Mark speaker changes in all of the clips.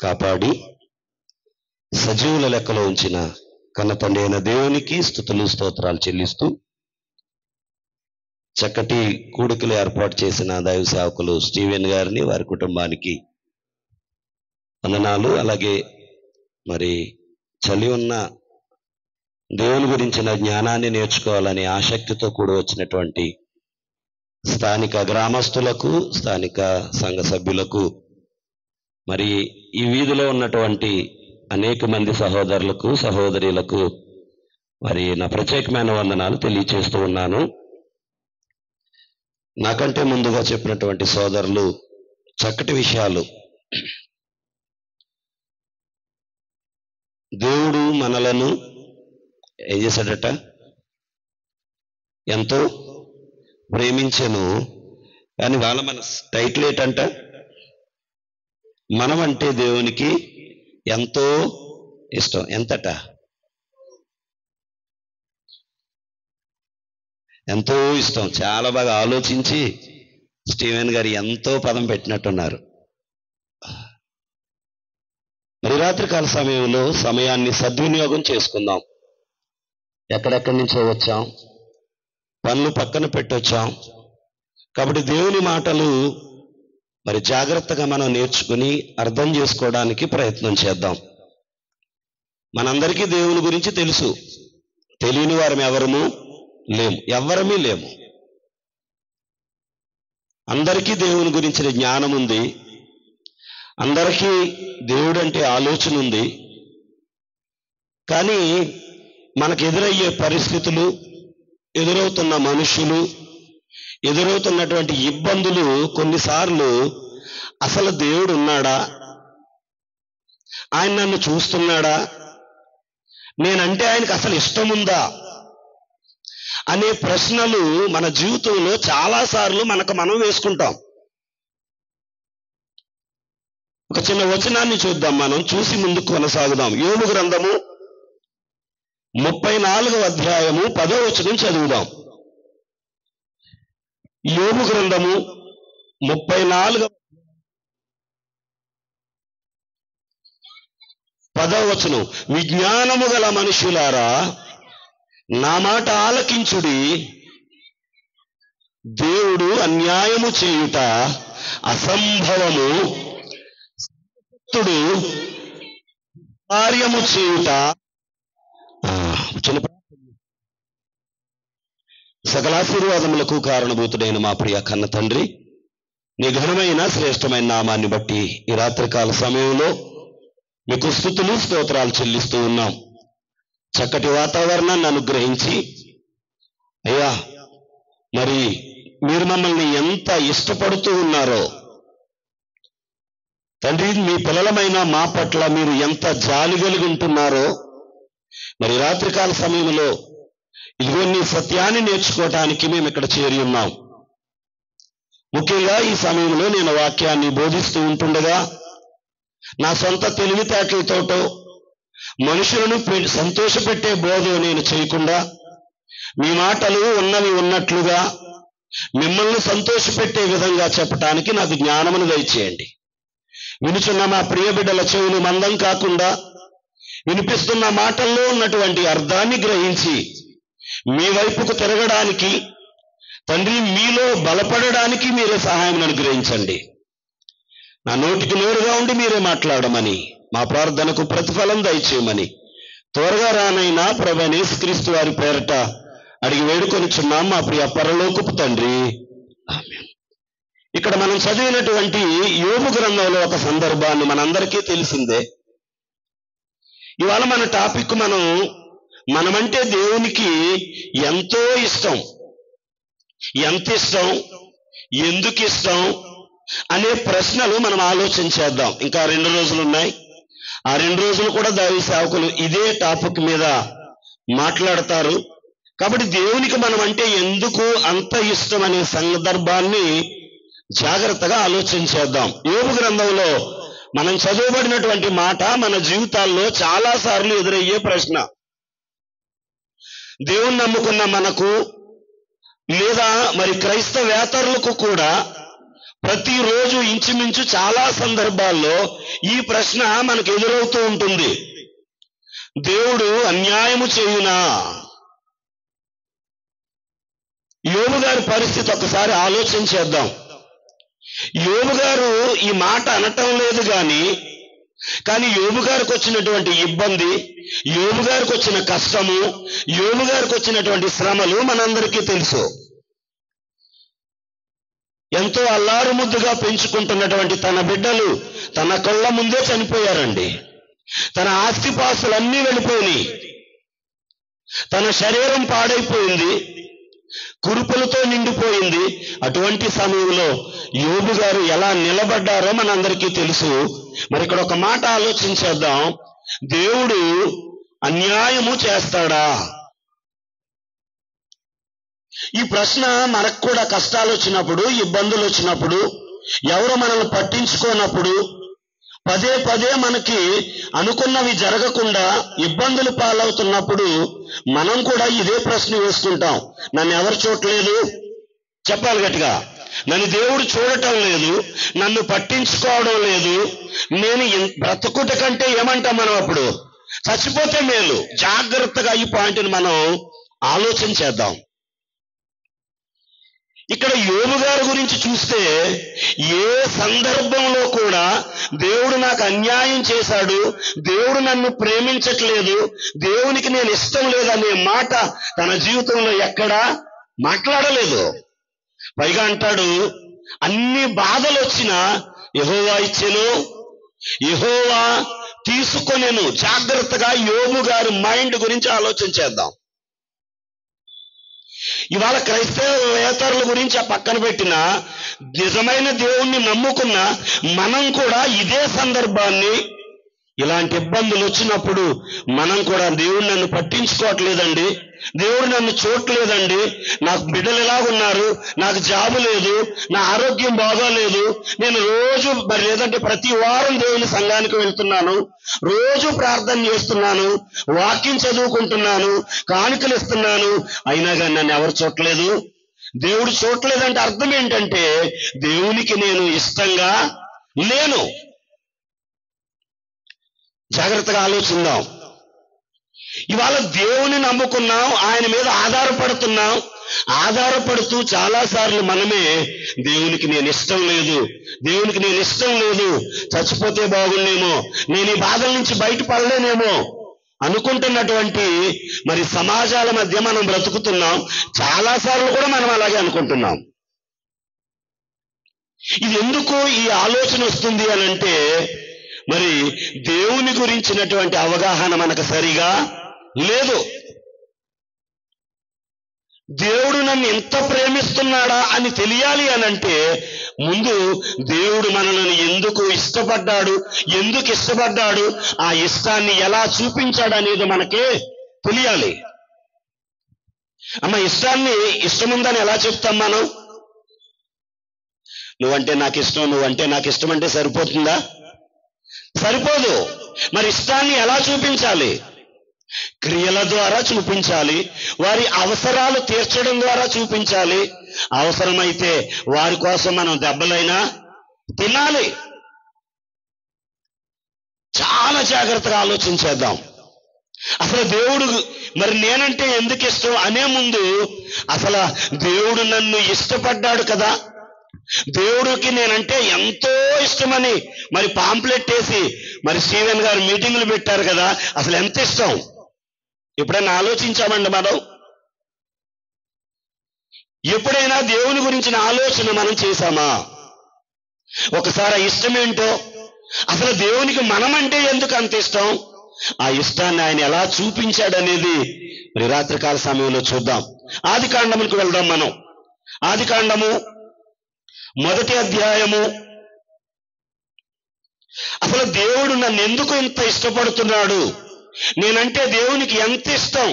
Speaker 1: కాపాడి సజీవుల లెక్కలో ఉంచిన కన్నతండ్రి అయిన దేవునికి స్తుతులు స్తోత్రాలు చెల్లిస్తూ చక్కటి కూడికలు ఏర్పాటు చేసిన దైవ సేవకులు స్టీవెన్ గారిని, వారి కుటుంబానికి వందనాలు. అలాగే మరి చలి ఉన్న దేవుని గురించిన జ్ఞానాన్ని నేర్చుకోవాలని ఆసక్తితో కూడి వచ్చినటువంటి స్థానిక గ్రామస్తులకు, స్థానిక సంఘ సభ్యులకు, మరి ఈ వీధిలో ఉన్నటువంటి అనేక మంది సహోదరులకు, సహోదరులకు మరి నా ప్రత్యేకమైన వందనాలు తెలియచేస్తూ ఉన్నాను. నాకంటే ముందుగా చెప్పినటువంటి సోదరులు చక్కటి విషయాలు. దేవుడు మనలను ఏం చేశాడట? ఎంతో ప్రేమించెను. కానీ వాళ్ళ మన టైటిల్ ఏంటంట? మనం అంటే దేవునికి ఎంతో ఇష్టం. ఎంతట? ఎంతో ఇష్టం. చాలా బాగా ఆలోచించి స్టీవెన్ గారు ఎంతో పదం పెట్టినట్టున్నారు. మరి రాత్రికాల సమయంలో సమయాన్ని సద్వినియోగం చేసుకుందాం. ఎక్కడెక్కడి నుంచో వచ్చాం, పనులు పక్కన పెట్టొచ్చాం. కాబట్టి దేవుని మాటలు మరి జాగ్రత్తగా మనం నేర్చుకుని అర్థం చేసుకోవడానికి ప్రయత్నం చేద్దాం. మనందరికీ దేవుని గురించి తెలుసు. తెలియని వారం ఎవరము లేము, ఎవ్వరమీ లేము. అందరికీ దేవుని గురించిన జ్ఞానం ఉంది. అందరికీ దేవుడు అంటే ఆలోచన ఉంది. కానీ మనకు ఎదురయ్యే పరిస్థితులు, ఎదురవుతున్న మనుషులు, ఎదురవుతున్నటువంటి ఇబ్బందులు కొన్నిసార్లు అసలు దేవుడు ఉన్నాడా, ఆయన నన్ను చూస్తున్నాడా, నేనంటే ఆయనకు అసలు ఇష్టం ఉందా అనే ప్రశ్నలు మన జీవితంలో చాలాసార్లు మనకు మనం వేసుకుంటాం. ఒక చిన్న వచనాన్ని చూద్దాం. మనం చూసి ముందుకు కొనసాగుదాం. యోబు గ్రంథము 34వ అధ్యాయము 10వ వచనం చదువుదాం. యోబు గ్రంథము 34 10వ వచనం. విజ్ఞానము గల మనుషులారా నా మాట ఆలకించుడి, దేవుడు అన్యాయము చేయుట అసంభవము, కార్యము చేయుట. సకలాశీర్వాదములకు కారణభూతుడైన మా ప్రియ కన్న తండ్రి, నీ ఘనమైన శ్రేష్టమైన నామాన్ని బట్టి ఈ రాత్రికాల సమయంలో మీకు స్తుతులు స్తోత్రాలు చెల్లిస్తూ ఉన్నాం. చక్కటి వాతావరణాన్ని అనుగ్రహించి అయ్యా, మరి మీరు మమ్మల్ని ఎంత ఇష్టపడుతూ ఉన్నారో తండ్రి, మీ పిల్లలమైన మా పట్ల మీరు ఎంత జాలి కలిగి ఉంటున్నారో, మరి రాత్రికాల సమయంలో ఇదిగో నీ సత్యాన్ని నేర్చుకోవటానికి మేము ఇక్కడ చేరి ఉన్నాం. ముఖ్యంగా ఈ సమయంలో నేను వాక్యాన్ని బోధిస్తూ ఉంటుండగా నా సొంత తెలివితేటలతోటో మనుషులను సంతోషపెట్టే బోధ నేను చేయకుండా మీ మాటలు ఉన్నవి ఉన్నట్లుగా మిమ్మల్ని సంతోషపెట్టే విధంగా చెప్పటానికి నాకు జ్ఞానమును దయచేయండి. వినుచున్న మా ప్రియ బిడ్డల చెవులు మందం కాకుండా వినిపిస్తున్న మాటల్లో ఉన్నటువంటి అర్థాన్ని గ్రహించి మీ వైపుకు తిరగడానికి తండ్రి, మీలో బలపడడానికి మీరే సహాయం అనుగ్రహించండి. నా నోటికి నోరుగా ఉండి మీరే మాట్లాడమని, మా ప్రార్థనకు ప్రతిఫలం దయచేయమని త్వరగా రానైనా ప్రభువైన యేసుక్రీస్తు వారి పేరట అడిగి వేడుకొనిచున్నాం మా ప్రియ పరలోకపు తండ్రి, ఆమేన్. ఇక్కడ మనం చదివినటువంటి యోబు గ్రంథంలో ఒక సందర్భాన్ని మనందరికీ తెలిసిందే. ఇవాళ మన టాపిక్ మనమంటే దేవునికి ఎంతో ఇష్టం. ఎంత ఇష్టం, ఎందుకు ఇష్టం అనే ప్రశ్నలు మనం ఆలోచన చేద్దాం. ఇంకా 2 రోజులు ఉన్నాయి. ఆ 2 రోజులు కూడా దైవ సేవకులు ఇదే టాపిక్ మీద మాట్లాడతారు. కాబట్టి దేవునికి మనం అంటే ఎందుకు అంత ఇష్టం అనే సందర్భాన్ని జాగ్రత్తగా ఆలోచన చేద్దాం. యోబు గ్రంథంలో మనం చదువుబడినటువంటి మాట మన జీవితాల్లో చాలా సార్లు ఎదురయ్యే ప్రశ్న. దేవుణ్ణి నమ్ముకున్న మనకు లేదా మరి క్రైస్తవేతరులకు కూడా ప్రతిరోజు ఇంచుమించు చాలా సందర్భాల్లో ఈ ప్రశ్న మనకు ఎదురవుతూ ఉంటుంది. దేవుడు అన్యాయము చేయునా? యోబు గారి పరిస్థితి ఒకసారి ఆలోచన చేద్దాం. యోబు గారు ఈ మాట అనటం లేదు కానీ యోబు గారికి వచ్చినటువంటి ఇబ్బంది, యోబు గారికి వచ్చిన కష్టము, యోబు గారికి వచ్చినటువంటి శ్రమలు మనందరికీ తెలుసు. ఎంతో అల్లారు ముద్దుగా పెంచుకుంటున్నటువంటి తన బిడ్డలు తన కళ్ళ ముందే చనిపోయారండి. తన ఆస్తిపాస్తులన్నీ వెళ్ళిపోయినాయి. తన శరీరం పాడైపోయింది, కురుపులతో నిండిపోయింది. అటువంటి సమయంలో యోబు గారు ఎలా నిలబడ్డారో మనందరికీ తెలుసు. మరి ఇక్కడ ఒక మాట ఆలోచించేద్దాం. దేవుడు అన్యాయము చేస్తాడా? ఈ ప్రశ్న మనకు కూడా కష్టాలు వచ్చినప్పుడు, ఇబ్బందులు వచ్చినప్పుడు, ఎవరు మనల్ని పట్టించుకోనప్పుడు, పదే పదే మనకి అనుకున్నవి జరగకుండా ఇబ్బందులు పాలవుతున్నప్పుడు మనం కూడా ఇదే ప్రశ్న వేసుకుంటాం. నన్ను ఎవరు చూడలేదు? చెప్పాలి గట్టిగా. నన్ను దేవుడు చూడటం లేదు, నన్ను పట్టించుకోవడం లేదు. నేను బ్రతుకుట కంటే ఏమంటాం మనం? అప్పుడు చచ్చిపోతే మేలు. జాగ్రత్తగా ఈ పాయింట్ని మనం ఆలోచన చేద్దాం. ఇక్కడ యోబు గారి గురించి చూస్తే ఏ సందర్భంలో కూడా దేవుడు నాకు అన్యాయం చేశాడు, దేవుడు నన్ను ప్రేమించట్లేదు, దేవునికి నేను ఇష్టం లేదనే మాట తన జీవితంలో ఎక్కడా మాట్లాడలేదు. పైగా అంటాడు, అన్ని బాధలు వచ్చినా యెహోవా ఇచ్చెను, యెహోవా తీసుకొనెను. జాగ్రత్తగా యోబు గారి మైండ్ గురించి ఆలోచన చేద్దాం. ఇవాళ క్రైస్తవేతరుల గురించి ఆ పక్కన పెట్టిన నిజమైన దేవుణ్ణి నమ్ముకున్న మనం కూడా ఇదే సందర్భాన్ని, ఇలాంటి ఇబ్బందులు వచ్చినప్పుడు మనం కూడా దేవుడు నన్ను పట్టించుకోవట్లేదండి, దేవుడు నన్ను చూడలేదండి, నాకు బిడ్డలు ఎలాగున్నారు, నాకు జాబు లేదు, నా ఆరోగ్యం బాగోలేదు, నేను రోజు లేదంటే ప్రతి వారం దేవుని సంఘానికి వెళ్తున్నాను, రోజు ప్రార్థన చేస్తున్నాను, వాక్యం చదువుకుంటున్నాను, కానుకలు ఇస్తున్నాను, అయినా కానీ నన్ను ఎవరు చూడలేదు. దేవుడు చూడలేదంటే అర్థం ఏంటంటే దేవునికి నేను ఇష్టంగా లేను. జాగ్రత్తగా ఆలోచిద్దాం. ఇవాళ దేవుని నమ్ముకున్నాం, ఆయన మీద ఆధారపడుతున్నాం. ఆధారపడుతూ చాలాసార్లు మనమే దేవునికి నేను ఇష్టం లేదు, దేవునికి నేను ఇష్టం లేదు, చచ్చిపోతే బాగుండేమో, నేను ఈ బాధల నుంచి బయటపడలేనేమో అనుకుంటున్నటువంటి మరి సమాజాల మధ్య మనం బ్రతుకుతున్నాం. చాలాసార్లు కూడా మనం అలాగే అనుకుంటున్నాం. ఇది ఎందుకు ఈ ఆలోచన వస్తుంది అనంటే, మరి దేవుని గురించినటువంటి అవగాహన మనకు సరిగా లేదు. దేవుడు నన్ను ఎంత ప్రేమిస్తున్నాడా అని తెలియాలి అనంటే ముందు దేవుడు మనల్ని ఎందుకు ఇష్టపడ్డాడు, ఎందుకు ఇష్టపడ్డాడు, ఆ ఇష్టాన్ని ఎలా చూపించాడు అనేది మనకే తెలియాలి. ఇష్టాన్ని ఇష్టముందని ఎలా చెప్తాం మనం? నువ్వంటే నాకు ఇష్టం, నువ్వంటే నాకు ఇష్టం అంటే సరిపోతుందా? సరిపోదు. మరి ఇష్టాన్ని ఎలా చూపించాలి? క్రియల ద్వారా చూపించాలి, వారి అవసరాలు తీర్చడం ద్వారా చూపించాలి, అవసరమైతే వారి కోసం మనం దెబ్బలైనా తినాలి. చాలా జాగ్రత్తగా ఆలోచించేద్దాం. అసలు దేవుడు మరి నేనంటే ఎందుకు ఇష్టం అనే ముందు అసలు దేవుడు నన్ను ఇష్టపడ్డాడు కదా, దేవుడికి నేనంటే ఎంతో ఇష్టమని మరి పాంప్లెట్ వేసి మరి స్టీవెన్ గారు మీటింగులు పెట్టారు కదా, అసలు ఎంత ఇష్టం ఎప్పుడైనా ఆలోచించామండి మనం? ఎప్పుడైనా దేవుని గురించిన ఆలోచన మనం చేశామా? ఒకసారి ఆ ఇష్టం ఏంటో, అసలు దేవునికి మనమంటే ఎందుకు అంత ఇష్టం, ఆ ఇష్టాన్ని ఆయన ఎలా చూపించాడనేది మరి రాత్రికాల సమయంలో చూద్దాం. ఆదికాండములకు వెళ్దాం మనం. ఆదికాండము 1వ అధ్యాయము. అసలు దేవుడు నన్ను ఎందుకు ఇంత ఇష్టపడుతున్నాడు, నేనంటే దేవునికి ఎంత ఇష్టం,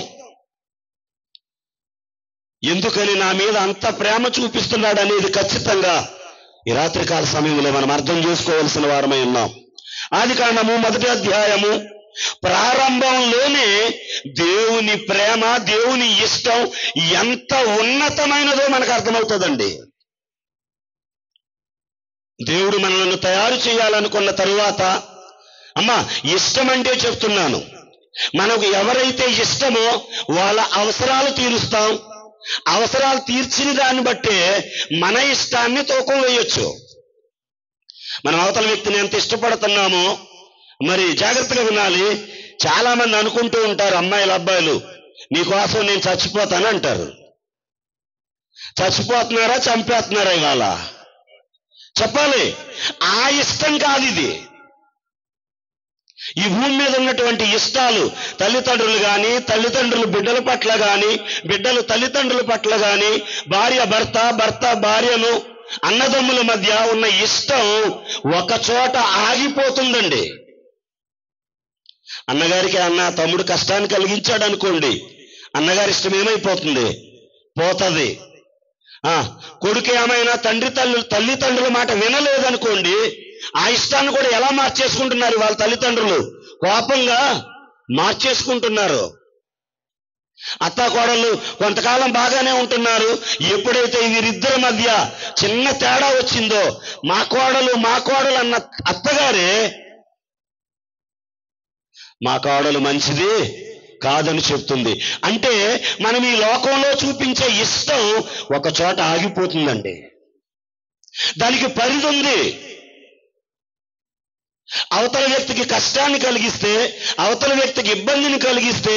Speaker 1: ఎందుకని నా మీద అంత ప్రేమ చూపిస్తున్నాడు అనేది ఖచ్చితంగా ఈ రాత్రికాల సమయంలో మనం అర్థం చేసుకోవాల్సిన వారమై ఉన్నాం. ఆదికాండము 1వ అధ్యాయము ప్రారంభంలోనే దేవుని ప్రేమ, దేవుని ఇష్టం ఎంత ఉన్నతమైనదో మనకు అర్థమవుతుందండి. దేవుడు మనల్ని తయారు చేయాలనుకున్న తరువాత అమ్మా ఇష్టం అంటే చెప్తున్నాను, మనకు ఎవరైతే ఇష్టమో వాళ్ళ అవసరాలు తీరుస్తాం. అవసరాలు తీర్చిన దాన్ని బట్టే మన ఇష్టాన్ని తూకం వేయొచ్చు. మనం అవతల వ్యక్తిని ఎంత ఇష్టపడుతున్నామో మరి జాగ్రత్తగా వినాలి. చాలా మంది అనుకుంటూ ఉంటారు, అమ్మాయిలు అబ్బాయిలు, నీకోసం నేను చచ్చిపోతాను అంటారు. చచ్చిపోతున్నారా చంపేస్తున్నారా? ఇవాళ చెప్పాలి, ఆ ఇష్టం కాదు ఇది. ఈ భూమి మీద ఉన్నటువంటి ఇష్టాలు తల్లిదండ్రులు కానీ, తల్లిదండ్రులు బిడ్డల పట్ల కానీ, బిడ్డలు తల్లిదండ్రుల పట్ల కానీ, భార్య భర్త, భర్త భార్యను, అన్నదమ్ముల మధ్య ఉన్న ఇష్టం ఒక చోట ఆగిపోతుందండి. అన్నగారికి తమ్ముడు కష్టాన్ని కలిగించాడు అనుకోండి, అన్నగారి ఇష్టం ఏమైపోతుంది? పోతుంది. కొడుకు ఏమైనా తల్లిదండ్రుల మాట వినలేదనుకోండి, ఆ ఇష్టాన్ని కూడా ఎలా మార్చేసుకుంటున్నారు వాళ్ళ తల్లిదండ్రులు? కోపంగా మార్చేసుకుంటున్నారు. అత్తాకోడళ్ళు కొంతకాలం బాగానే ఉంటున్నారు. ఎప్పుడైతే వీరిద్దరి మధ్య చిన్న తేడా వచ్చిందో, మా కోడలు అన్న అత్తగారే మా కోడలు మంచిది కాదని చెప్తుంది. అంటే మనం ఈ లోకంలో చూపించే ఇష్టం ఒక చోట ఆగిపోతుందండి. దానికి పరిధి ఉంది. అవతల వ్యక్తికి కష్టాన్ని కలిగిస్తే, అవతల వ్యక్తికి ఇబ్బందిని కలిగిస్తే,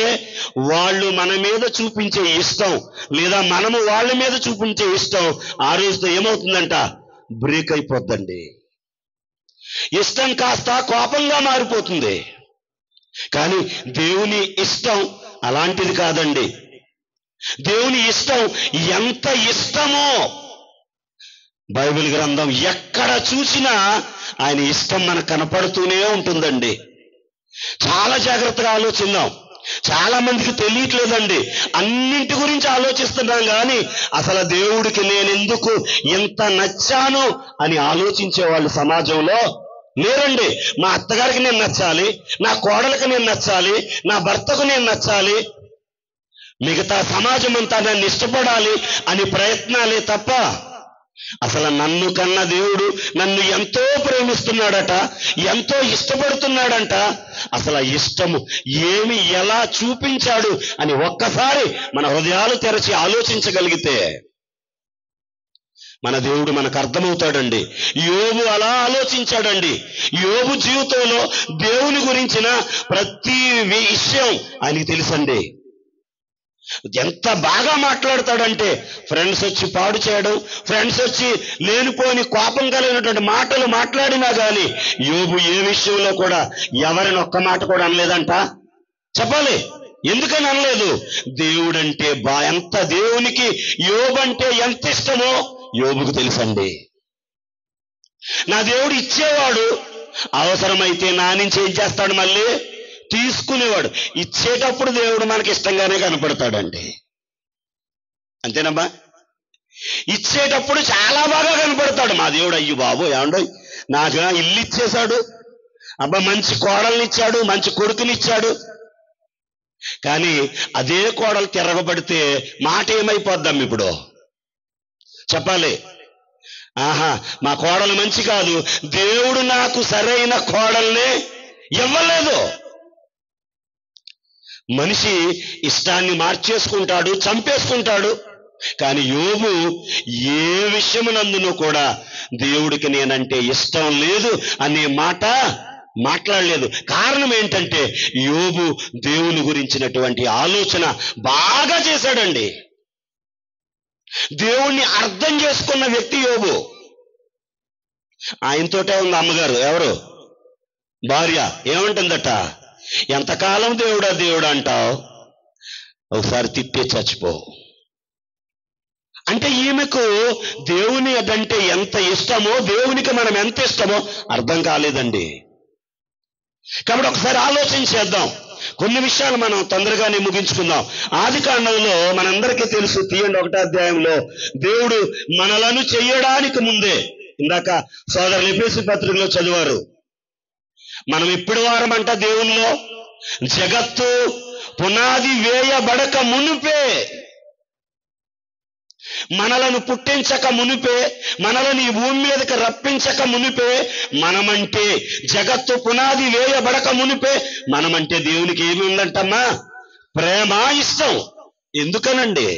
Speaker 1: వాళ్ళు మన మీద చూపించే ఇష్టం లేదా మనము వాళ్ళ మీద చూపించే ఇష్టం ఆ రోజుతో ఏమవుతుందంట? బ్రేక్ అయిపోద్దండి. ఇష్టం కాస్త కోపంగా మారిపోతుంది. కానీ దేవుని ఇష్టం అలాంటిది కాదండి. దేవుని ఇష్టం ఎంత ఇష్టమో బైబిల్ గ్రంథం ఎక్కడ చూసినా ఆయన ఇష్టం మనకు కనపడుతూనే ఉంటుందండి. చాలా జాగ్రత్తగా ఆలోచిద్దాం. చాలా మందికి తెలియట్లేదండి. అన్నింటి గురించి ఆలోచిస్తున్నాం కానీ అసలు దేవుడికి నేనెందుకు ఇంత నచ్చాను అని ఆలోచించే వాళ్ళు సమాజంలో లేరండి. మా అత్తగారికి నేను నచ్చాలి, నా కోడలికి నేను నచ్చాలి, నా భర్తకు నేను నచ్చాలి, మిగతా సమాజం అంతా నన్ను ఇష్టపడాలి అని ప్రయత్నాలే తప్ప అసలు నన్ను కన్న దేవుడు నన్ను ఎంతో ప్రేమిస్తున్నాడట, ఎంతో ఇష్టపడుతున్నాడంట. అసలు ఇష్టము ఏమి ఎలా చూపించాడు అని ఒక్కసారి మన హృదయాలు తెరచి ఆలోచించగలిగితే మన దేవుడు మనకు అర్థమవుతాడండి. యోబు అలా ఆలోచించాడండి. యోబు జీవితంలో దేవుని గురించిన ప్రతి విషయం ఆయనకి తెలుసండి. ఎంత బాగా మాట్లాడతాడంటే, ఫ్రెండ్స్ వచ్చి పాడు చేయడం, ఫ్రెండ్స్ వచ్చి లేనిపోని కోపం కలిగినటువంటి మాటలు మాట్లాడినా కానీ యోబు ఏ విషయంలో కూడా ఎవరిని ఒక్క మాట కూడా అనలేదంట. చెప్పాలి, ఎందుకని అనలేదు? దేవుడంటే ఎంత దేవునికి యోబు అంటే ఎంత ఇష్టమో యోబుకు తెలుసండి. నా దేవుడు ఇచ్చేవాడు, అవసరమైతే నా నుంచి ఏం చేస్తాడు? మళ్ళీ తీసుకునేవాడు. ఇచ్చేటప్పుడు దేవుడు మనకి ఇష్టంగానే కనపడతాడండి. అంతేనమ్మా? ఇచ్చేటప్పుడు చాలా బాగా కనపడతాడు మా దేవుడు. అయ్యో బాబు ఏమండో, నాకు ఇల్లు ఇచ్చేశాడు, అబ్బా మంచి కోడల్ని ఇచ్చాడు, మంచి కొడుకునిచ్చాడు. కానీ అదే కోడలు తిరగబడితే మాట ఏమైపోద్దాం ఇప్పుడు? చెప్పాలి, మా కోడలు మంచి కాదు, దేవుడు నాకు సరైన కోడల్నే ఇవ్వలేదు. మనిషి ఇష్టాన్ని మార్చేసుకుంటాడు, చంపేసుకుంటాడు. కానీ యోబు ఏ విషయమునందునూ కూడా దేవుడికి నేనంటే ఇష్టం లేదు అనే మాట మాట్లాడలేదు. కారణం ఏంటంటే యోబు దేవుని గురించినటువంటి ఆలోచన బాగా చేశాడండి. దేవుణ్ణి అర్థం చేసుకున్న వ్యక్తి యోబు. ఆయనతోటే ఉంది అమ్మగారు, ఎవరు? భార్య. ఏమంటుందట? ఎంతకాలం దేవుడా దేవుడా అంటావు, ఒకసారి తిట్టే చచ్చిపో. అంటే ఈమెకు దేవుని అదంటే ఎంత ఇష్టమో, దేవునికి మనం ఎంత ఇష్టమో అర్థం కాలేదండి. కాబట్టి ఒకసారి ఆలోచన చేద్దాం. కొన్ని విషయాలు మనం తొందరగానే ముగించుకుందాం. ఆదికాండంలో మనందరికీ తెలుసు, తీయండి 1వ అధ్యాయంలో, దేవుడు మనలను చేయడానికి ముందే, ఇందాక సోదరులు ఎఫెసీ పత్రికలో చదివారు, మనం ఇప్పటి వారమంట దేవునిలో జగత్తు పునాది వేయబడక మునిపే మనలను పుట్టించక మునిపే, మనలను ఈ భూమి మీదకి రప్పించక మునిపే, మనమంటే జగత్తు పునాది వేయబడక మునిపే మనమంటే దేవునికి ఏమి ఉందంటమ్మా? ప్రేమ, ఇష్టం. ఎందుకనండి?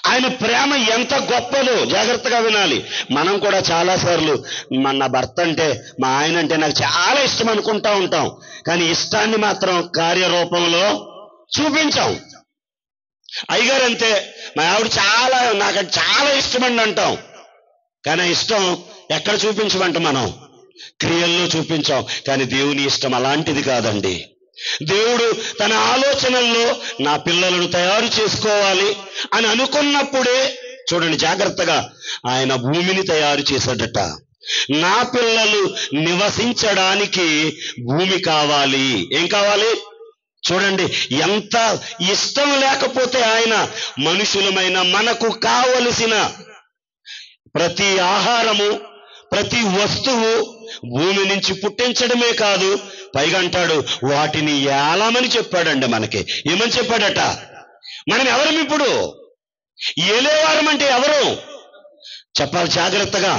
Speaker 1: ఆయన ప్రేమ ఎంత గొప్పదో జాగ్రత్తగా వినాలి. మనం కూడా చాలాసార్లు నా భర్త అంటే, మా ఆయన అంటే నాకు చాలా ఇష్టం అనుకుంటా ఉంటాం, కానీ ఇష్టాన్ని మాత్రం కార్యరూపంలో చూపించాం. అయ్యగారు అంతే, మా ఆవిడ నాకు చాలా ఇష్టమండి అంటాం, కానీ ఇష్టం ఎక్కడ చూపించమంట? మనం క్రియల్లో చూపించాం. కానీ దేవుని ఇష్టం అలాంటిది కాదండి. దేవుడు తన ఆలోచనల్లో నా పిల్లలను తయారు చేసుకోవాలి అని అనుకున్నప్పుడే, చూడండి జాగ్రత్తగా, ఆయన భూమిని తయారు చేశాడట. నా పిల్లలు నివసించడానికి భూమి కావాలి. ఏం కావాలి? చూడండి, ఎంత ఇష్టం లేకపోతే ఆయన మనుషులమైన మనకు కావలసిన ప్రతి ఆహారము, ప్రతి వస్తువు భూమి నుంచి పుట్టించడమే కాదు, పైగా అంటాడు వాటిని ఏలమని చెప్పాడండి. మనకి ఏమని చెప్పాడట? మనం ఎవరం ఇప్పుడు? ఏలేవారం అంటే ఎవరు చెప్పాలి జాగ్రత్తగా.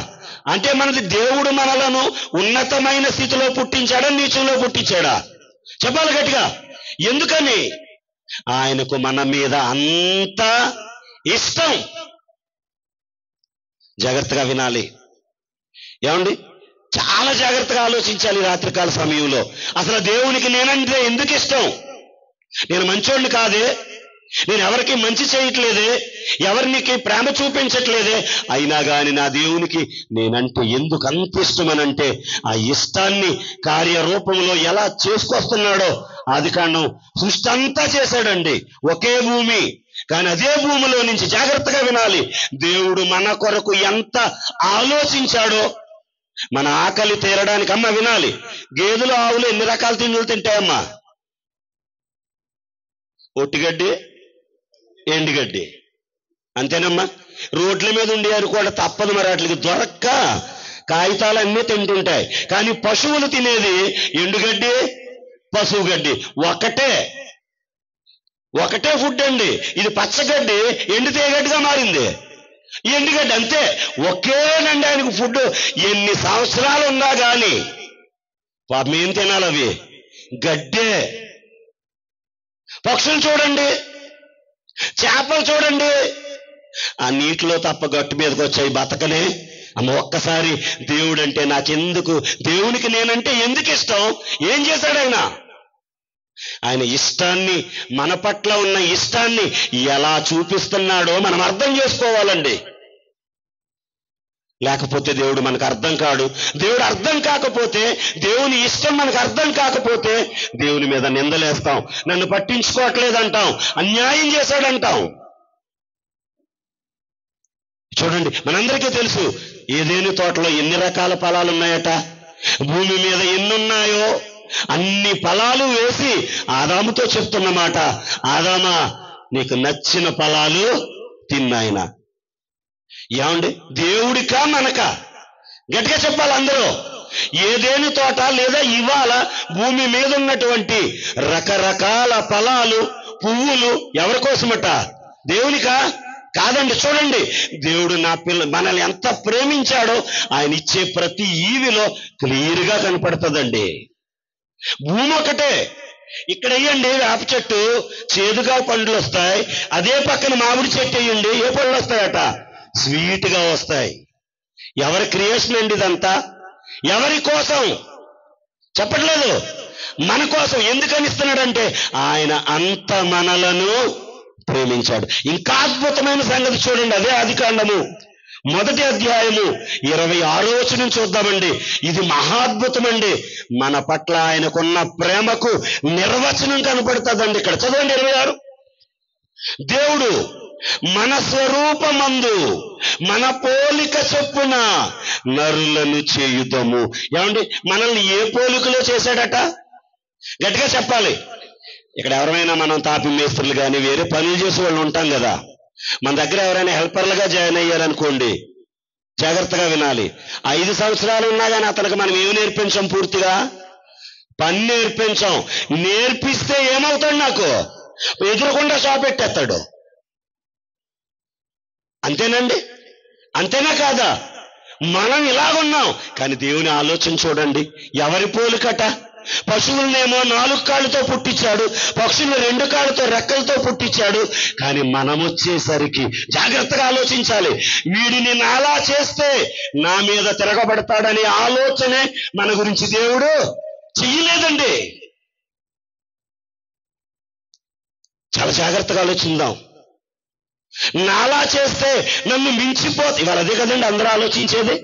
Speaker 1: అంటే మనది దేవుడు మనలను ఉన్నతమైన స్థితిలో పుట్టించాడా, నీచంలో పుట్టించాడా? చెప్పాలి గట్టిగా. ఎందుకని? ఆయనకు మన మీద అంత ఇష్టం. జాగ్రత్తగా వినాలి. ఏమండి, చాలా జాగ్రత్తగా ఆలోచించాలి రాత్రికాల సమయంలో. అసలు దేవునికి నేనంటే ఎందుకు ఇష్టం? నేను మంచోడిని కాదే, నేను ఎవరికి మంచి చేయట్లేదే, ఎవరికి ప్రేమ చూపించట్లేదే, అయినా గాని నా దేవునికి నేనంటే ఎందుకు అంత ఇష్టమనంటే, ఆ ఇష్టాన్ని కార్యరూపంలో ఎలా చేసుకొస్తున్నాడో. ఆదికాండం సృష్టి అంతా చేశాడండి, ఒకే భూమి. కానీ అదే భూమిలో నుంచి జాగ్రత్తగా వినాలి, దేవుడు మన కొరకు ఎంత ఆలోచించాడో. మన ఆకలి తీరడానికి, అమ్మ వినాలి, గేదెలు ఆవులు ఎన్ని రకాల తిండులు తింటాయమ్మా? ఒట్టిగడ్డి, ఎండుగడ్డి, అంతేనమ్మా. రోడ్ల మీద ఉండేవారు కూడా తప్పదు, మరి వాటికి దొరక్క కాగితాలన్నీ తింటుంటాయి. కానీ పశువులు తినేది ఎండుగడ్డి, పశువు గడ్డి. ఒకటే ఫుడ్ అండి. ఇది పచ్చగడ్డి ఎండితే గడ్డిగా మారింది, ఎండుగడ్డి అంతే. ఒకేనండి ఆయనకు ఫుడ్. ఎన్ని సంవత్సరాలు ఉన్నా గాని పాపం ఏం తినాలి? అవి గడ్డే. పక్షులు చూడండి, చేపలు చూడండి, ఆ నీటిలో తప్ప గట్టు మీదకి వచ్చాయి, బతకనే. అమ్మ, ఒక్కసారి దేవుడంటే నాకెందుకు, దేవునికి నేనంటే ఎందుకు ఇష్టం? ఏం చేశాడు ఆయన? ఆయన ఇష్టాన్ని, మన పట్ల ఉన్న ఇష్టాన్ని ఎలా చూపిస్తున్నాడో మనం అర్థం చేసుకోవాలండి. లేకపోతే దేవుడు మనకు అర్థం కాడు. దేవుడు అర్థం కాకపోతే, దేవుని ఇష్టం మనకు అర్థం కాకపోతే దేవుని మీద నిందలేస్తాం, నన్ను పట్టించుకోవట్లేదంటాం, అన్యాయం చేశాడంటాం. చూడండి, మనందరికీ తెలుసు ఏదేని తోటలో ఎన్ని రకాల ఫలాలు ఉన్నాయట. భూమి మీద ఎన్నున్నాయో అన్ని ఫలాలు వేసి ఆదాముతో చెప్తున్నమాట, ఆదామా నీకు నచ్చిన ఫలాలు తిన్నాయన. ఏమండి, దేవుడికా మనకా? గట్టిగా చెప్పాలి అందరూ. ఏదేని తోట లేదా ఇవాళ భూమి మీద ఉన్నటువంటి రకరకాల ఫలాలు, పువ్వులు ఎవరి కోసమట? దేవునికా? కాదండి. చూడండి, దేవుడు మనల్ని ఎంత ప్రేమించాడో ఆయన ఇచ్చే ప్రతి ఈవిలో క్లియర్గా కనపడుతుందండి. భూమి ఒకటే. ఇక్కడ వేయండి వేప చెట్టు, చేదుగా పండ్లు వస్తాయి. అదే పక్కన మామిడి చెట్టు వేయండి, ఏ పళ్ళు వస్తాయట? స్వీట్ గా వస్తాయి. ఎవరి క్రియేషన్ అండి ఇదంతా? ఎవరి కోసం? చెప్పట్లేదు, మన కోసం. ఎందుకని ఇస్తున్నాడంటే ఆయన అంత మనలను ప్రేమించాడు. ఇంకా అద్భుతమైన సంగతి చూడండి, అదే ఆదికాండము 1వ అధ్యాయము 26వ వచనం చూద్దామండి. ఇది మహాద్భుతమండి. మన పట్ల ఆయనకున్న ప్రేమకు నిర్వచనం కనపడుతుందండి. ఇక్కడ చదవండి 26. దేవుడు మన స్వరూపమందు మన పోలిక చొప్పున నరులను చేయుదము. ఏమండి, మనల్ని ఏ పోలికలో చేశాడట? గట్టిగా చెప్పాలి. ఇక్కడ ఎవరైనా మనం తాపి మేస్త్రులు కానీ వేరే పనులు చేసే వాళ్ళు ఉంటాం కదా, మన దగ్గర ఎవరైనా హెల్పర్లుగా జాయిన్ అయ్యారనుకోండి, జాగ్రత్తగా వినాలి. 5 సంవత్సరాలు ఉన్నా కానీ అతనికి మనం ఏమి నేర్పించాం? పూర్తిగా పని నేర్పించాం. నేర్పిస్తే ఏమవుతాడు? నాకు ఎదురకుండా షాప్ పెట్టేస్తాడు. అంతేనండి? అంతేనా కాదా? మనం ఇలాగున్నాం, కానీ దేవుని ఆలోచన చూడండి. ఎవరి పోలికట? పశువులనేమో 4 కాళ్ళతో పుట్టించాడు, పక్షులను 2 కాళ్ళతో రెక్కలతో పుట్టించాడు. కానీ మనం వచ్చేసరికి జాగ్రత్తగా ఆలోచించాలి. వీడిని నాలా చేస్తే నా మీద తిరగబడతాడనే ఆలోచనే మన గురించి దేవుడు చెయ్యలేదండి. చాలా జాగ్రత్తగా ఆలోచిద్దాం. నాలా చేస్తే నన్ను మించిపోతే, ఇవాళ అదే కదండి అందరూ ఆలోచించేది.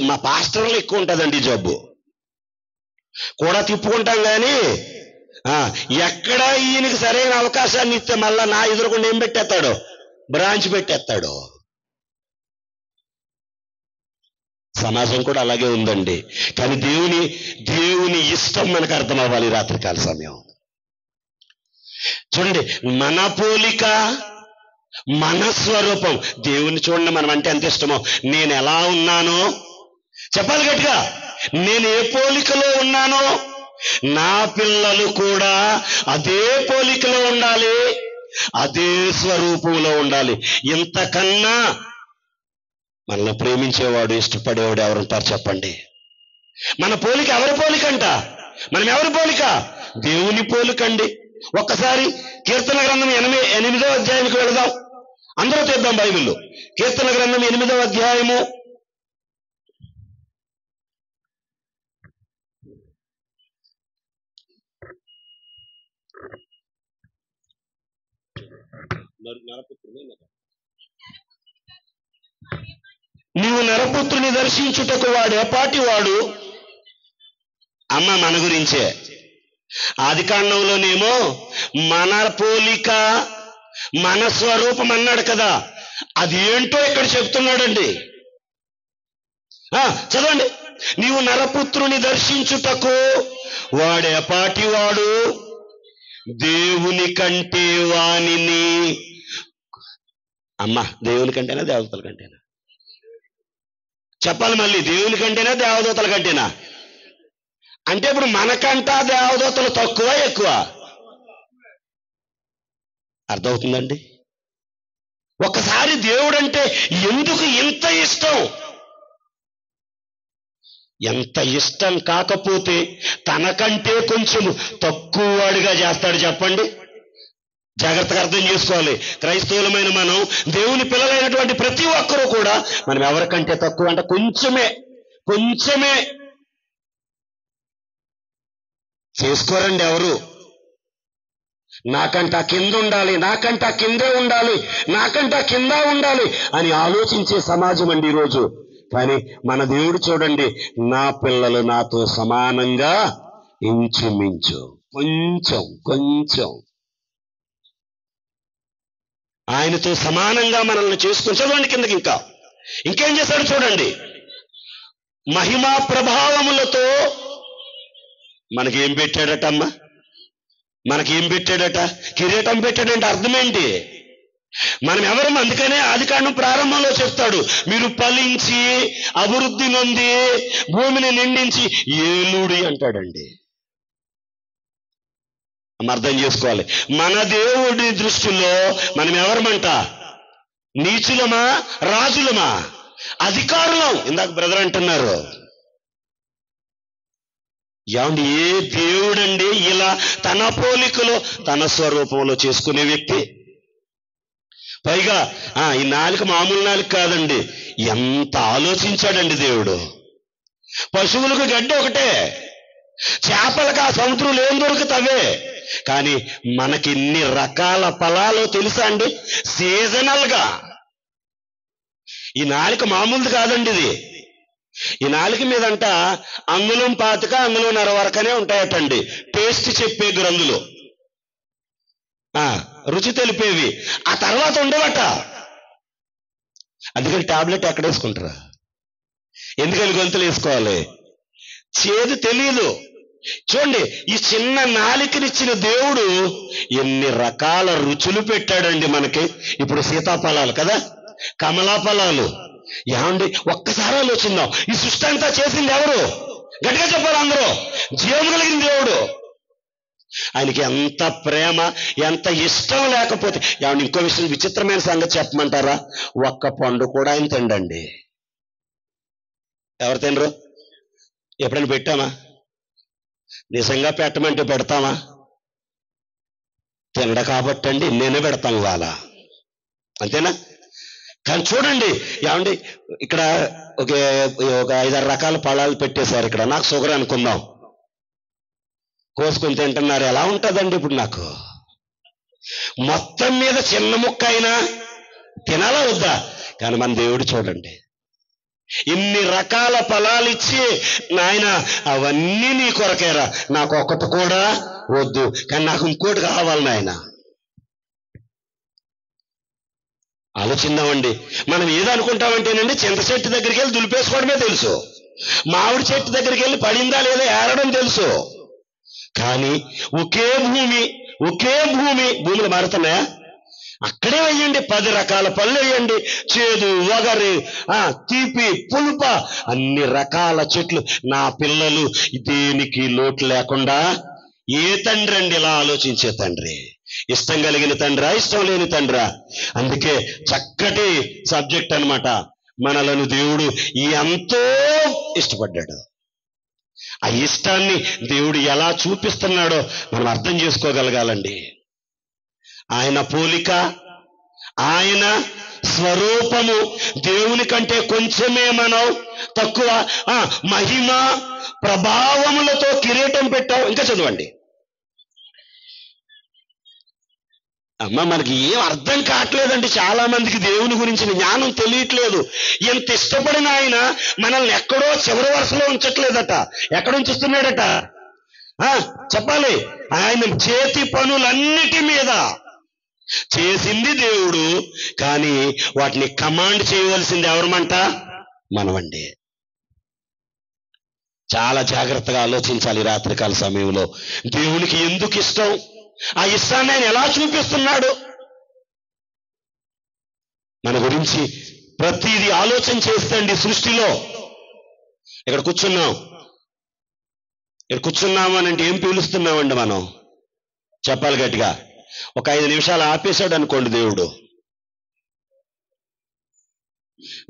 Speaker 1: మా పాస్టర్లు ఎక్కువ ఉంటుందండి జబ్బు. కూడా తిప్పుకుంటాం కానీ ఎక్కడ ఈయనకి సరైన అవకాశాన్ని ఇస్తే మళ్ళా నా ఎదురుకుండా ఏం పెట్టేస్తాడు? బ్రాంచ్ పెట్టేస్తాడు. సమాజం కూడా అలాగే ఉందండి. కానీ దేవుని ఇష్టం మనకు అర్థం అవ్వాలి. రాత్రికాల సమయం చూడండి, మన పోలిక మన స్వరూపం. దేవుని చూడండి, మనం అంటే ఎంత ఇష్టమో. నేను ఎలా ఉన్నానో చెప్పాలి గట్టిగా. నేను ఏ పోలికలో ఉన్నానో నా పిల్లలు కూడా అదే పోలికలో ఉండాలి, అదే స్వరూపంలో ఉండాలి. ఇంతకన్నా మనల్ని ప్రేమించేవాడు, ఇష్టపడేవాడు ఎవరుంటారు చెప్పండి? మన పోలిక ఎవరి పోలికంట? మనం ఎవరి పోలిక? దేవుని పోలికండి. ఒక్కసారి కీర్తన గ్రంథం 8వ అధ్యాయానికి వెళదాం. అందరూ తీద్దాం బైబిల్లో. కీర్తన గ్రంథం 8వ అధ్యాయము 'నీవు నరపుత్రుని దర్శించుటకు వాడేపాటి వాడు'. అమ్మ మన గురించే. ఆదికాండంలోనేమో మన పోలిక మన స్వరూపం అన్నాడు కదా. అది ఏంటో ఇక్కడ చెప్తున్నాడండి. చదవండి. నీవు నరపుత్రుని దర్శించుటకు వాడేపాటి వాడు, దేవుని కంటే వానిని. అమ్మ దేవుని కంటేనా దేవదూతల కంటేనా? చెప్పాలి మళ్ళీ. దేవుని కంటేనా దేవదూతల కంటేనా? అంటే ఇప్పుడు మనకంటా దేవదూతలు తక్కువ ఎక్కువ? అర్థమవుతుందండి? ఒకసారి దేవుడంటే ఎందుకు ఇంత ఇష్టం? ఎంత ఇష్టం కాకపోతే తనకంటే కొంచెం తక్కువ వాడిగా చేస్తాడు చెప్పండి. జాగ్రత్తగా అర్థం చేసుకోవాలి. క్రైస్తవులమైన మనం, దేవుని పిల్లలైనటువంటి ప్రతి ఒక్కరూ కూడా మనం ఎవరికంటే తక్కువ అంటే కొంచెమే చేసుకోరండి ఎవరు. నాకంటా కింద ఉండాలి, నాకంటా కిందే ఉండాలి, నాకంటా కింద ఉండాలి అని ఆలోచించే సమాజం అండి ఈరోజు. కానీ మన దేవుడు చూడండి, నా పిల్లలు నాతో సమానంగా ఇంచుమించు కొంచెం ఆయనతో సమానంగా మనల్ని చేసుకుని. చదవండి కిందకి. ఇంకేం చేశాడు చూడండి. మహిమా ప్రభావములతో మనకేం పెట్టాడట అమ్మా? మనకేం పెట్టాడట? కిరీటం పెట్టాడంటే అర్థమేంటి? మనం ఎవరం? అందుకనే ఆదికాండం ప్రారంభంలో చెప్తాడు, మీరు ఫలించి అభివృద్ధి నొంది భూమిని నిండించి ఏలుడి అంటాడండి. అర్థం చేసుకోవాలి. మన దేవుడి దృష్టిలో మనం ఎవరమంట? నీచులమా, రాజులమా, అధికారులం? ఇందాక బ్రదర్ అంటున్నారు. ఏమండి, ఏ దేవుడండి ఇలా తన పోలికలో తన స్వరూపంలో చేసుకునే వ్యక్తి? పైగా ఈ నాలుక మామూలు నాలుక కాదండి, ఎంత ఆలోచించాడండి దేవుడు. పశువులకు గడ్డి ఒకటే, చేపలకు ఆ సముద్రంలో ఏం దొరుకుతావే. కానీ మనకి ఇన్ని రకాల ఫలాలు తెలుసా అండి? సీజనల్ గా. ఈ నాలుక మామూలుది కాదండి. ఈ నాలుక మీదంట అంగుళం 25 అంగుళంన్నర వరకనే ఉంటాయటండి టేస్ట్ చెప్పే గ్రంథులు, రుచి తెలిపేవి. ఆ తర్వాత ఉండవట. అందుకని టాబ్లెట్ ఎక్కడ వేసుకుంటారా? ఎందుకని గొంతులు వేసుకోవాలి? చేదు తెలియదు. చూడండి, ఈ చిన్న నాలికనిచ్చిన దేవుడు ఎన్ని రకాల రుచులు పెట్టాడండి మనకి. ఇప్పుడు సీతాఫలాలు కదా, కమలా ఫలాలు. ఏమండి, ఒక్కసారి ఆలోచిద్దాం. ఈ సృష్టి అంతా చేసింది ఎవరు? గట్టిగా చెప్పాలి అందరూ. జీవం కలిగిన దేవుడు. ఆయనకి ఎంత ప్రేమ, ఎంత ఇష్టం లేకపోతే ఏమంటే ఇంకో విషయం, విచిత్రమైన సంగతి చెప్పమంటారా? ఒక్క పండు కూడా ఆయన తిండండి. ఎవరు తినరు? ఎప్పుడైనా పెట్టామా? నిజంగా పెట్టమంటే పెడతామా? తినడ కాబట్టి అండి నేనే పెడతాం ఇవాళ, అంతేనా? కానీ చూడండి ఏమండి, ఇక్కడ ఒక 5-6 రకాల పళ్ళాలు పెట్టేశారు. ఇక్కడ నాకు షుగర్ అనుకుందాం, కోసుకుని తింటున్నారు. ఎలా ఉంటుందండి ఇప్పుడు నాకు? మొత్తం మీద చిన్న ముక్క అయినా తినాలా వద్దా? కానీ మన దేవుడు చూడండి, ఇన్ని రకాల ఫలాలు ఇచ్చి, నాయన అవన్నీ నీ కొరకేరా, నాకు ఒక్కటి కూడా వద్దు, కానీ నాకు ఇంకోటి కావాలి నాయన. ఆలోచిద్దామండి. మనం ఏదనుకుంటామంటేనండి, చింత చెట్టు దగ్గరికి వెళ్ళి దులిపేసుకోవడమే తెలుసు, మామిడి చెట్టు దగ్గరికి వెళ్ళి పడిందా లేదా ఏరడం తెలుసు. కానీ ఒకే భూములు మారుతున్నాయా? అక్కడే వేయండి, 10 రకాల పళ్ళు వేయండి, చేదు, వగరు, తీపి, పులుప, అన్ని రకాల చెట్లు. నా పిల్లలు దేనికి లోటు లేకుండా ఏ తండ్రి అండి ఇలా ఆలోచించే తండ్రి? ఇష్టం కలిగిన తండ్రా, ఇష్టం లేని తండ్రా? అందుకే చక్కటి సబ్జెక్ట్ అన్నమాట. మనలను దేవుడు ఎంతో ఇష్టపడ్డాడు. ఆ ఇష్టాన్ని దేవుడు ఎలా చూపిస్తున్నాడో మనం అర్థం చేసుకోగలగాలండి. ఆయన పోలిక, ఆయన స్వరూపము దేవుని కంటే కొంచెమే మనం తక్కువ. మహిమ ప్రభావములతో కిరీటం పెట్టావు. ఇంకా చదవండి అమ్మ. మనకి ఏం అర్థం కావట్లేదండి, చాలా మందికి దేవుని గురించిన జ్ఞానం తెలియట్లేదు. ఎంత ఇష్టపడిన ఆయన మనల్ని ఎక్కడో చివరి వరుసలో ఉంచట్లేదట. ఎక్కడ ఉంచుతున్నాడట చెప్పాలి? ఆయన చేతి పనులన్నిటి మీద చేసింది దేవుడు, కానీ వాటిని కమాండ్ చేయవలసింది ఎవరమంట? మనమండి. చాలా జాగ్రత్తగా ఆలోచించాలి రాత్రికాల సమయంలో. దేవునికి ఎందుకు ఇష్టం? ఆ ఇష్టాన్ని ఆయన ఎలా చూపిస్తున్నాడు? మన గురించి ప్రతిదీ ఆలోచన చేస్తండి. సృష్టిలో ఇక్కడ కూర్చున్నాము అని అంటే ఏం పీలుస్తున్నామండి మనం? చెప్పాలి గట్టిగా. ఒక 5 నిమిషాలు ఆపేశాడు అనుకోండి దేవుడు,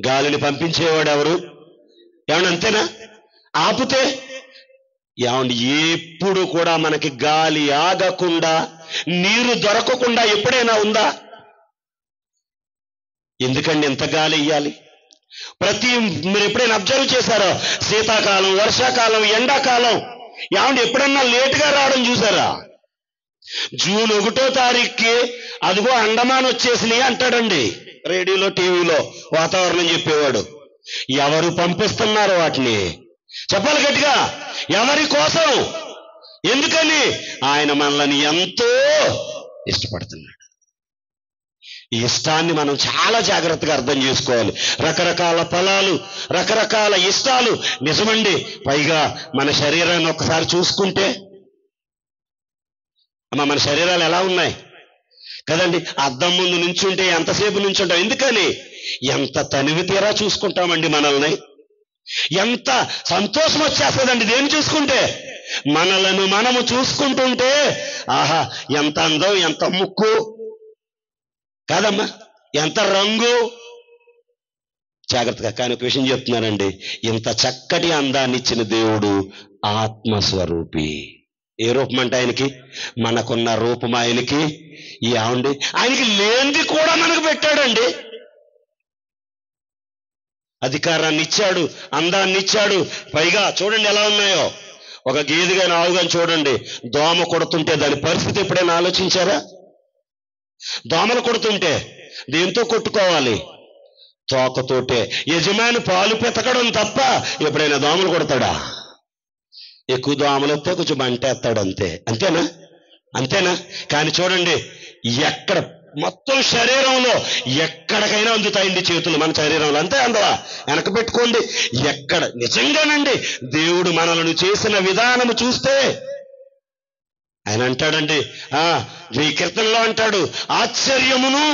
Speaker 1: గాలిని పంపించేవాడు ఎవరు? ఏమన్నా అంతేనా? ఆపితే ఏమండి, ఎప్పుడు కూడా మనకి గాలి ఆగకుండా, నీరు దొరకకుండా ఎప్పుడైనా ఉందా? ఎందుకండి ఎంత గాలి ఇయ్యాలి? మీరు ఎప్పుడైనా అబ్జర్వ్ చేశారో? శీతాకాలం, వర్షాకాలం, ఎండాకాలం ఏమండి ఎప్పుడన్నా లేటుగా రావడం చూసారా? జూన్ 1వ తారీఖుకి అదిగో అండమాన్ వచ్చేసినాయి అంటాడండి రేడియోలో, టీవీలో వాతావరణం చెప్పేవాడు. ఎవరు పంపిస్తున్నారు వాటిని? చెప్పాలి గట్టిగా. ఎవరి కోసం? ఎందుకని? ఆయన మనల్ని ఎంతో ఇష్టపడుతున్నాడు. ఈ ఇష్టాన్ని మనం చాలా జాగ్రత్తగా అర్థం చేసుకోవాలి. రకరకాల ఫలాలు, రకరకాల ఇష్టాలు నిజమండి. పైగా మన శరీరాన్ని ఒక్కసారి చూసుకుంటే మన శరీరాలు ఎలా ఉన్నాయి కదండి? అద్దం ముందు నుంచుంటే ఎంతసేపు నుంచుంటాం? ఎందుకని? ఎంత తనివి తీరా చూసుకుంటామండి మనల్ని. ఎంత సంతోషం వచ్చేస్తుందండి దేన్ని చూసుకుంటే. మనలను మనము చూసుకుంటుంటే ఆహా ఎంత అందం, ఎంత ముక్కు కాదమ్మా, ఎంత రంగు. జాగ్రత్తగా. కానీ ఒక విషయం చెప్తున్నానండి, ఇంత చక్కటి అందాన్ని ఇచ్చిన దేవుడు ఆత్మస్వరూపి. ఏ రూపం అంటే ఆయనకి? మనకున్న రూపం ఆయనకి ఏమండి? ఆయనకి లేనిది కూడా మనకు పెట్టాడండి. అధికారాన్ని ఇచ్చాడు, అందాన్ని ఇచ్చాడు. పైగా చూడండి ఎలా ఉన్నాయో. ఒక గేదె గాని ఆవు గాని చూడండి, దోమ కొడుతుంటే దాని పరిస్థితి ఎప్పుడైనా ఆలోచించారా? దోమలు కొడుతుంటే దేంతో కొట్టుకోవాలి? తోకతోటే. యజమాని పాలు పెతకడం తప్ప ఎప్పుడైనా దోమలు కొడతాడా? ఎక్కువ దోమలు వస్తే కొంచెం మంటేస్తాడు, అంతేనా? కానీ చూడండి, ఎక్కడ మొత్తం శరీరంలో ఎక్కడికైనా అందుతాయండి చేతులు మన శరీరంలో. అంతే అందవా? వెనక పెట్టుకోండి. ఎక్కడ నిజంగానండి దేవుడు మనలను చేసిన విధానము చూస్తే ఆయన అంటాడండి, ఈ కీర్తనలో అంటాడు, ఆశ్చర్యమును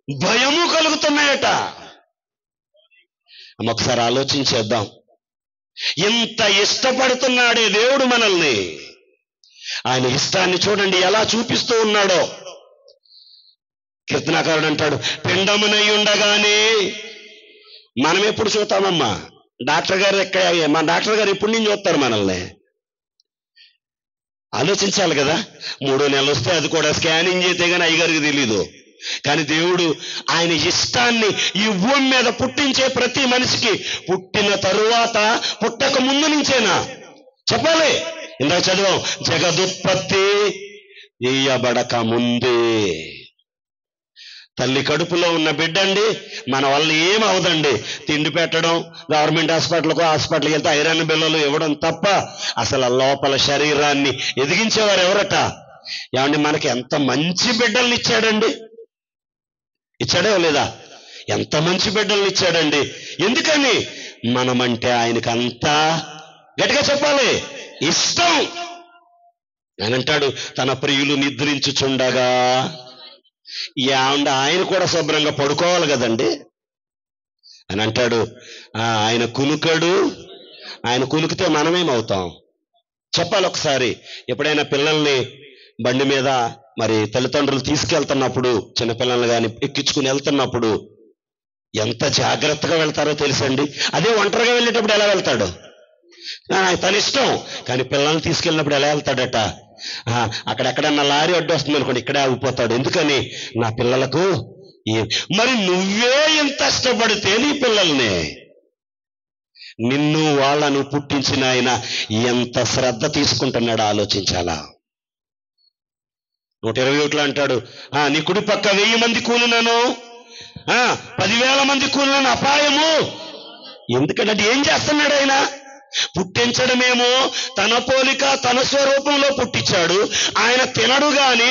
Speaker 1: భయము కలుగుతున్నాయట. ఒకసారి ఆలోచించేద్దాం. ఇంత ఇష్టపడుతున్నాడే దేవుడు మనల్ని. ఆయన ఇష్టాన్ని చూడండి ఎలా చూపిస్తూ ఉన్నాడో. కీర్తనాకారుడు అంటాడు, పిండమునై ఉండగానే. మనం ఎప్పుడు చూస్తామమ్మా? డాక్టర్ గారు మా డాక్టర్ గారు ఎప్పుడు నుంచి చూస్తారు మనల్ని? ఆలోచించాలి కదా. 3వ నెల వస్తే అది కూడా స్కానింగ్ చేస్తే కానీ అయ్యగారికి తెలీదు. కానీ దేవుడు ఆయన ఇష్టాన్ని ఈ భూమి మీద పుట్టించే ప్రతి మనిషికి పుట్టిన తరువాత, పుట్టక ముందు నుంచేనా చెప్పాలి. ఇందాక చదివాం, జగదుత్పత్తి చేయబడక ముందే. తల్లి కడుపులో ఉన్న బిడ్డ అండి, మన వల్ల ఏం అవదండి. తిండి పెట్టడం, గవర్నమెంట్ హాస్పిటల్కి వెళ్తే ఐరన్ బిల్లలు ఇవ్వడం తప్ప అసలు లోపల శరీరాన్ని ఎదిగించేవారు ఎవరట? ఏమండి, మనకి ఎంత మంచి బిడ్డల్ని ఇచ్చాడండి. ఇచ్చాడే లేదా? ఎంత మంచి బిడ్డల్ని ఇచ్చాడండి. ఎందుకని? మనమంటే ఆయనకు అంతా గట్టిగా చెప్పాలి ఇష్టం. ఆయన అంటాడు, తన ప్రియులు నిద్రించుచుండగా. ఏమండి, ఆయన కూడా శుభ్రంగా పడుకోవాలి కదండి అని అంటాడు. ఆయన కునుకడు. ఆయన కునుకితే మనమేమవుతాం చెప్పాలి ఒకసారి. ఎప్పుడైనా పిల్లల్ని బండి మీద మరి తల్లిదండ్రులు తీసుకెళ్తున్నప్పుడు, చిన్నపిల్లల్ని కానీ ఎక్కించుకుని వెళ్తున్నప్పుడు ఎంత జాగ్రత్తగా వెళ్తారో తెలుసండి. అదే ఒంటరిగా వెళ్ళేటప్పుడు ఎలా వెళ్తాడు? తన ఇష్టం. కానీ పిల్లల్ని తీసుకెళ్ళినప్పుడు ఎలా వెళ్తాడట? అక్కడెక్కడన్నా లారీ అడ్డు వస్తుంది అనుకోండి, ఇక్కడే ఆగిపోతాడు. ఎందుకని? నా పిల్లలకు. మరి నువ్వే ఎంత ఇష్టపడితే నీ పిల్లల్ని, నిన్ను వాళ్ళను పుట్టించిన ఆయన ఎంత శ్రద్ధ తీసుకుంటున్నాడో ఆలోచించాలా. 121 అంటాడు, నీ కుడి పక్క 1000 మంది కూలినను, 10,000 మంది కూలినను అపాయము. ఎందుకంటే ఏం చేస్తున్నాడు ఆయన? పుట్టించడమేమో తన పోలిక తన స్వరూపంలో పుట్టించాడు. ఆయన తినడు గాని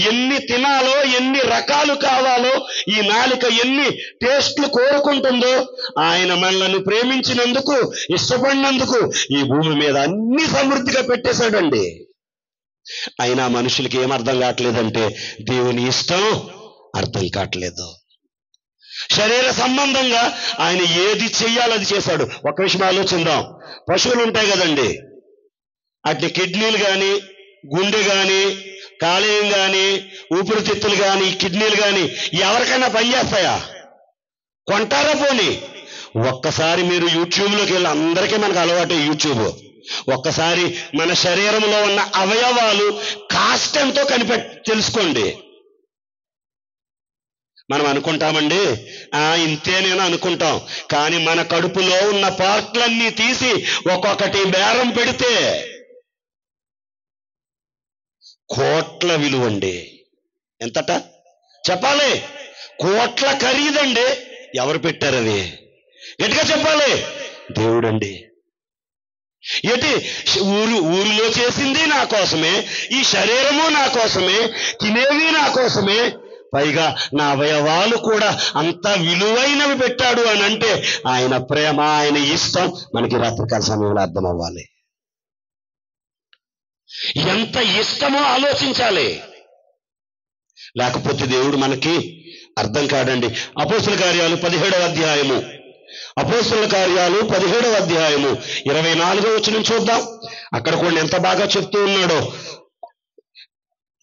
Speaker 1: ఎన్ని తినాలో, ఎన్ని రకాలు కావాలో, ఈ నాలుక ఎన్ని టేస్ట్లు కోరుకుంటుందో, ఆయన మనల్ని ప్రేమించినందుకు, ఇష్టపడినందుకు ఈ భూమి మీద అన్ని సమృద్ధిగా పెట్టేశాడండి. అయినా మనుషులకి ఏం అర్థం కావట్లేదంటే దేవుని ఇష్టం అర్థం కావట్లేదు. శరీర సంబంధంగా ఆయన ఏది చెయ్యాలో అది చేశాడు. ఒక విషయం ఆలోచిద్దాం. పశువులు ఉంటాయి కదండి, అట్ని కిడ్నీలు కానీ, గుండె కానీ, కాలేయం కానీ, ఊపిరితిత్తులు కానీ, కిడ్నీలు కానీ ఎవరికైనా పనిచేస్తాయా? కొంటారా పోనీ? ఒక్కసారి మీరు యూట్యూబ్లోకి వెళ్ళి, అందరికీ మనకు అలవాటు యూట్యూబ్, ఒక్కసారి మన శరీరంలో ఉన్న అవయవాలు కాస్ట్ ఎంతో తెలుసుకోండి. మనం అనుకుంటామండి, ఇంతేనేనా అనుకుంటాం. కానీ మన కడుపులో ఉన్న పార్ట్లన్నీ తీసి ఒక్కొక్కటి బేరం పెడితే కోట్ల విలువండి. ఎంతట చెప్పాలి? కోట్ల ఖరీదండి. ఎవరు పెట్టారది? గట్టిగా చెప్పాలి. దేవుడండి. ఏంటి? ఊరిలో చేసింది నా కోసమే, ఈ శరీరము నా కోసమే, తినేవి నా కోసమే, పైగా నా అవయవాలు కూడా అంత విలువైనవి పెట్టాడు అని అంటే ఆయన ప్రేమ, ఆయన ఇష్టం మనకి రాత్రికాల సమయంలో అర్థం అవ్వాలి. ఎంత ఇష్టమో ఆలోచించాలి. లేకపోతే దేవుడు మనకి అర్థం కాడండి. అపోస్తుల కార్యాలు 17వ అధ్యాయము, అపోస్తుల కార్యాలు 17వ అధ్యాయము 24వ వచనం చూద్దాం. అక్కడ కూడా ఎంత బాగా చెప్తూ ఉన్నాడో.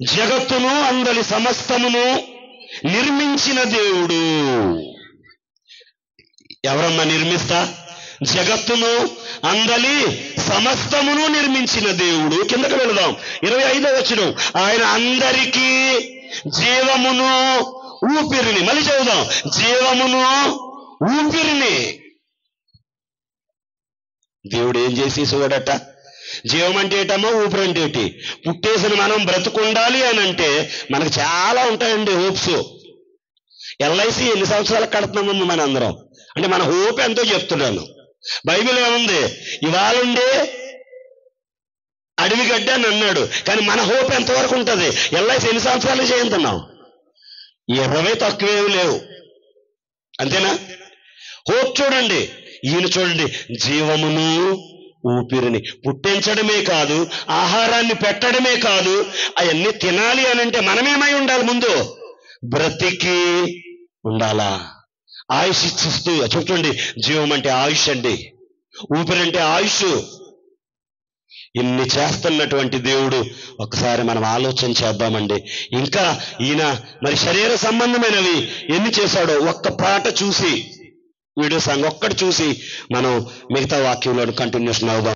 Speaker 1: జగత్తును అందలి సమస్తమును నిర్మించిన దేవుడు. ఎవరమ్మా నిర్మిస్తా? జగత్తును అందలి సమస్తమును నిర్మించిన దేవుడు. కిందకు వెళదాం. 25వ వచనం, ఆయన అందరికీ జీవమును ఊపిరిని. మళ్ళీ చదువుదాం, జీవమును ఊపిరిని. దేవుడు ఏం చేసేసేవాడట? జీవం అంటే ఏటమ్మా, ఊపిరి అంటే ఏంటి? పుట్టేసిన మనం బ్రతుకుండాలి అని అంటే మనకు చాలా ఉంటాయండి హోప్స్. ఎల్ఐసి ఎన్ని సంవత్సరాలకు కడుతున్నామమ్మా మన అందరం? అంటే మన హోప్ ఎంతో చెప్తున్నాను. బైబిల్ ఏముంది? ఇవాళుండే అడవి గడ్డ అని అన్నాడు, కానీ మన హోప్ ఎంతవరకు ఉంటుంది? ఎల్ఐసి ఎన్ని సంవత్సరాలు చేయించున్నాం? 20 తక్కువేమి లేవు, అంతేనా? హోప్ చూడండి. ఈయన చూడండి, జీవమును ఊపిరిని. పుట్టించడమే కాదు, ఆహారాన్ని పెట్టడమే కాదు, అవన్నీ తినాలి అని అంటే మనమేమై ఉండాలి? ముందు బ్రతికి ఉండాలా? ఆయుష్ ఇచ్చిస్తూ. చూడండి, జీవం అంటే ఆయుష్ అండి, ఊపిరి అంటే ఆయుష్. ఇన్ని చేస్తున్నటువంటి దేవుడు ఒకసారి మనం ఆలోచన చేద్దామండి. ఇంకా ఈయన మరి శరీర సంబంధమైనవి ఎన్ని చేశాడో ఒక్క పాట చూసి, వీడియో సాంగ్ ఒక్కటి చూసి మనం మిగతా వాక్యంలో కంటిన్యూషన్ అవుదాం.